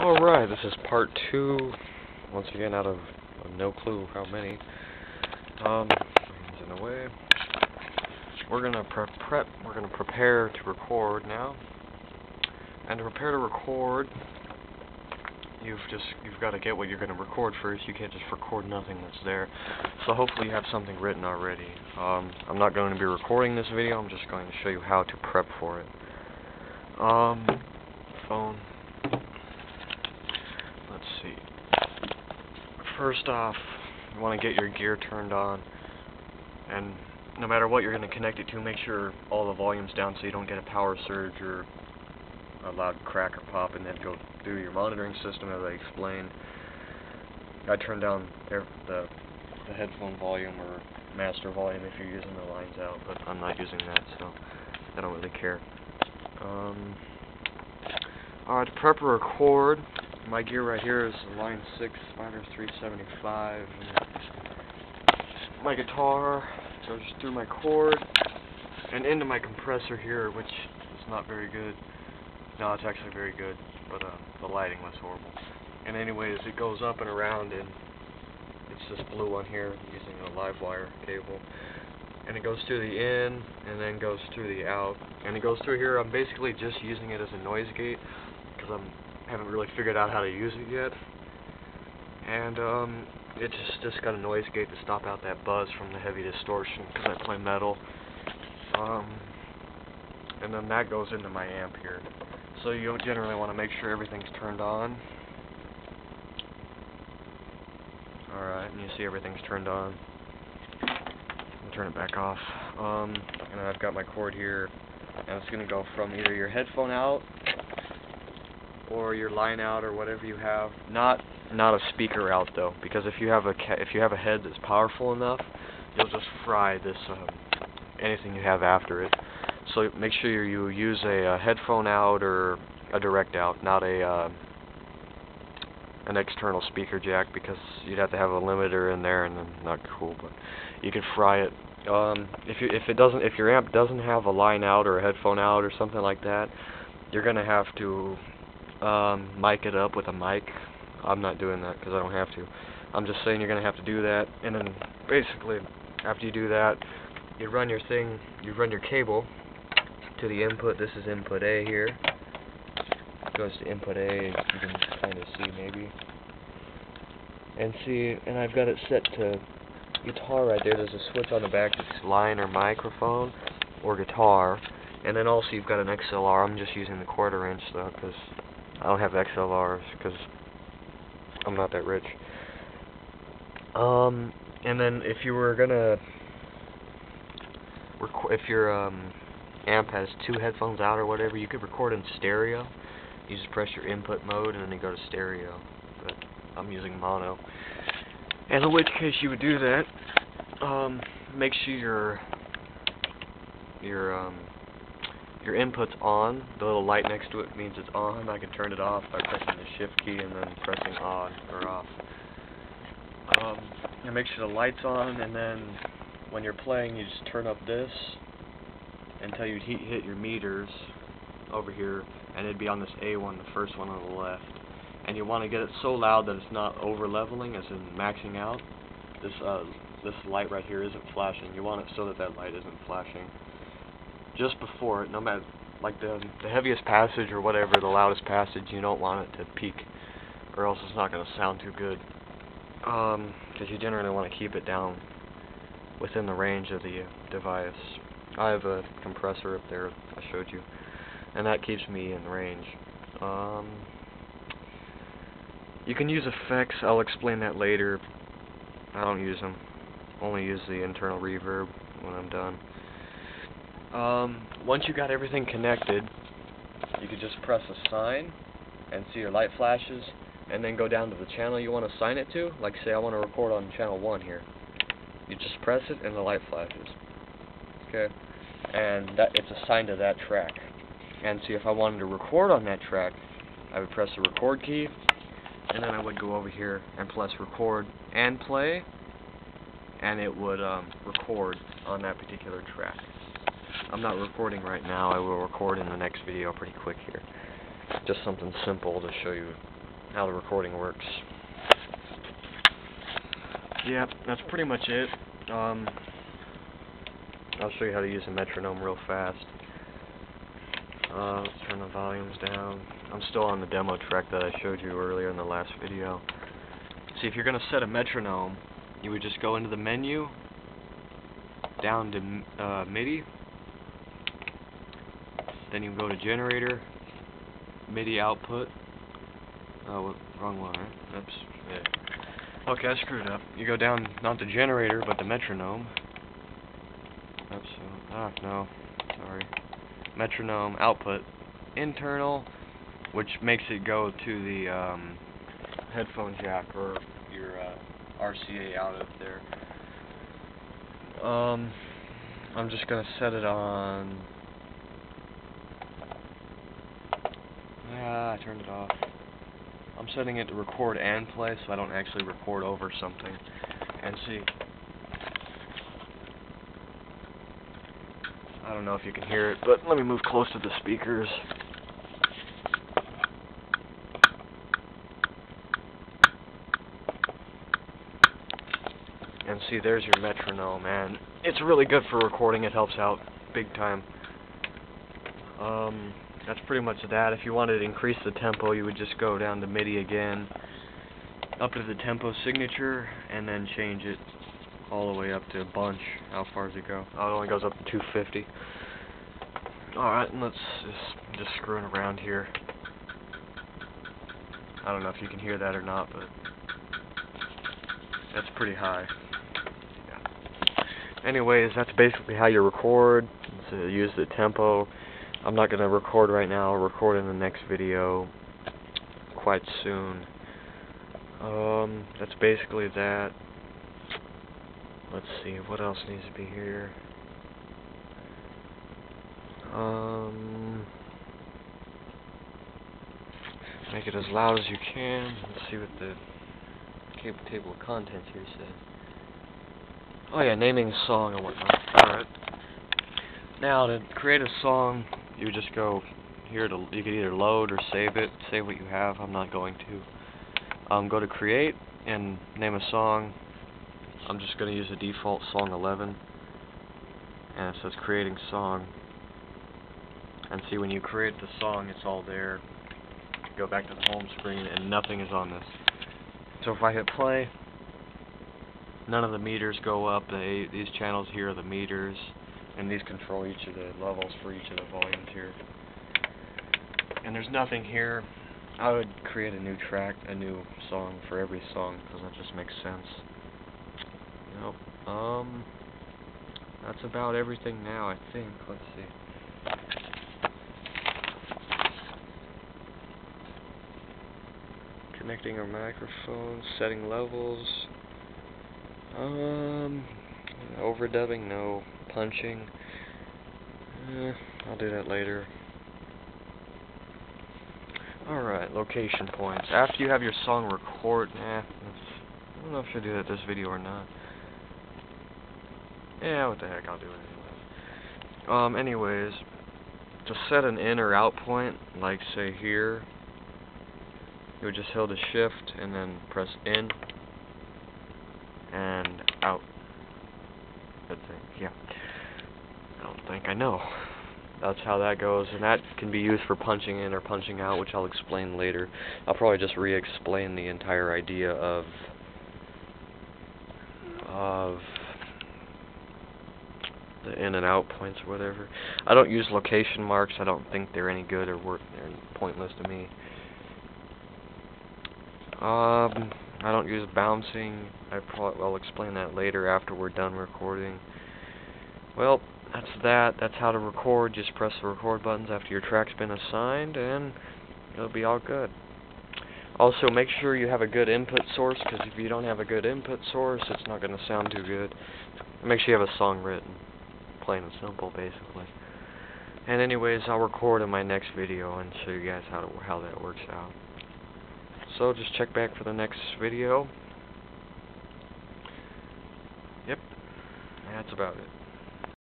Alright, this is part 2, once again out of no clue how many. In a way, we're gonna prepare to record now. And to prepare to record, you've got to get what you're gonna record first. You can't just record nothing that's there. So hopefully you have something written already. I'm not going to be recording this video. I'm just going to show you how to prep for it. Phone. Let's see. First off, you want to get your gear turned on, and no matter what you're going to connect it to, make sure all the volume's down so you don't get a power surge or a loud crack or pop, and then go through your monitoring system as I explained. I turn down the headphone volume or master volume if you're using the lines out, but I'm not using that, so I don't really care. To prep a record, my gear right here is line 6 Spider 375. My guitar goes through my cord and into my compressor here, which is not very good. No, it's actually very good, but the lighting was horrible. And anyways, it goes up and around, and it's this blue one here using a live wire cable. And it goes through the in, and then goes through the out. And it goes through here. I'm basically just using it as a noise gate, because I haven't really figured out how to use it yet. And it's just got a noise gate to stop out that buzz from the heavy distortion, because I play metal. And then that goes into my amp here. So you generally want to make sure everything's turned on. Alright, and you see everything's turned on. I'll turn it back off. And I've got my cord here, and it's going to go from either your headphone out or your line out or whatever you have. Not a speaker out though, because if you have a head that's powerful enough, you'll just fry this anything you have after it. So make sure you use a headphone out or a direct out, not an external speaker jack, because you'd have to have a limiter in there, and then not cool. But you could fry it. If your amp doesn't have a line out or a headphone out or something like that, you're gonna have to mic it up with a mic. I'm not doing that because I don't have to. I'm just saying you're gonna have to do that, and then basically after you do that, you run your cable to the input. This is input A here. It goes to input A. You can kind of see maybe. And I've got it set to guitar right there. There's a switch on the back that's line or microphone or guitar. And then also you've got an XLR. I'm just using the 1/4 inch though, because I don't have XLRs because I'm not that rich. And then if you were gonna if your amp has 2 headphones out or whatever, you could record in stereo. You just press your input mode and then you go to stereo. But I'm using mono. And in which case you would do that. Make sure your input's on. The little light next to it means it's on. I can turn it off by pressing the shift key and then pressing on or off. And make sure the light's on, and then when you're playing, you just turn up this until you hit your meters over here, and it'd be on this A one, the first one on the left. And you want to get it so loud that it's not over leveling, as in maxing out. This light right here isn't flashing. You want it so that light isn't flashing just before it. No matter, like the heaviest passage or whatever, the loudest passage, you don't want it to peak, or else it's not going to sound too good. Because you generally want to keep it down within the range of the device. I have a compressor up there I showed you, and that keeps me in range. You can use effects. I'll explain that later. I don't use them. Only use the internal reverb when I'm done. Once you got everything connected, you could just press assign and see your light flashes, and then go down to the channel you want to assign it to. Like say I want to record on channel 1 here. You just press it and the light flashes. Okay? And it's assigned to that track. And see, if I wanted to record on that track, I would press the record key, and then I would go over here and press record and play, and it would record on that particular track. I'm not recording right now. I will record in the next video pretty quick here. Just something simple to show you how the recording works. Yeah, that's pretty much it. I'll show you how to use a metronome real fast. Let's turn the volumes down. I'm still on the demo track that I showed you earlier in the last video. See, if you're going to set a metronome, you would just go into the menu, down to MIDI, then you go to generator, MIDI output. Oh, wrong one, right? Oops. Yeah. Okay, I screwed up. You go down, not the generator, but the metronome. Oops. No. Sorry. Metronome output internal, which makes it go to the headphone jack or your RCA out of there. I'm just gonna set it on. I turned it off. I'm setting it to record and play, so I don't actually record over something. And see, I don't know if you can hear it, but let me move close to the speakers. And see, there's your metronome, and it's really good for recording. It helps out big time. That's pretty much that. If you wanted to increase the tempo, you would just go down to MIDI again, up to the tempo signature, and then change it all the way up to a bunch. How far does it go? Oh, it only goes up to 250. Alright, and let's just screwing around here. I don't know if you can hear that or not, but that's pretty high. Yeah. Anyways, that's basically how you record. So use the tempo. I'm not going to record right now. I'll record in the next video quite soon. That's basically that. Let's see, what else needs to be here? Make it as loud as you can. Let's see what the table of contents here says. Oh yeah, naming a song and whatnot. Alright. Now, to create a song, you just go here to, you can either load or save it. Save what you have. I'm not going to. Go to create and name a song. I'm just going to use the default song 11. And it says creating song. And see, when you create the song, it's all there. Go back to the home screen and nothing is on this. So if I hit play, none of the meters go up. These channels here are the meters, and these control each of the levels for each of the volumes here. And there's nothing here. I would create a new track, a new song for every song, because that just makes sense. Nope. That's about everything now, I think. Let's see. Connecting our microphones, setting levels. Overdubbing, no. Punching. I'll do that later. Alright, location points. After you have your song record, I don't know if I should do that this video or not. Yeah, what the heck, I'll do it anyways. Anyways, to set an in or out point, like say here, you would just hold the shift and then press in and out. I think, yeah. I don't think I know. That's how that goes, and that can be used for punching in or punching out, which I'll explain later. I'll probably just re-explain the entire idea of the in and out points or whatever. I don't use location marks. I don't think they're any good or they're pointless to me. I don't use bouncing. I'll explain that later after we're done recording. Well, that's that. That's how to record. Just press the record buttons after your track's been assigned, and it'll be all good. Also, make sure you have a good input source, because if you don't have a good input source, it's not going to sound too good. Make sure you have a song written. Plain and simple, basically. And anyways, I'll record in my next video and show you guys how that works out. So just check back for the next video. Yep, that's about it.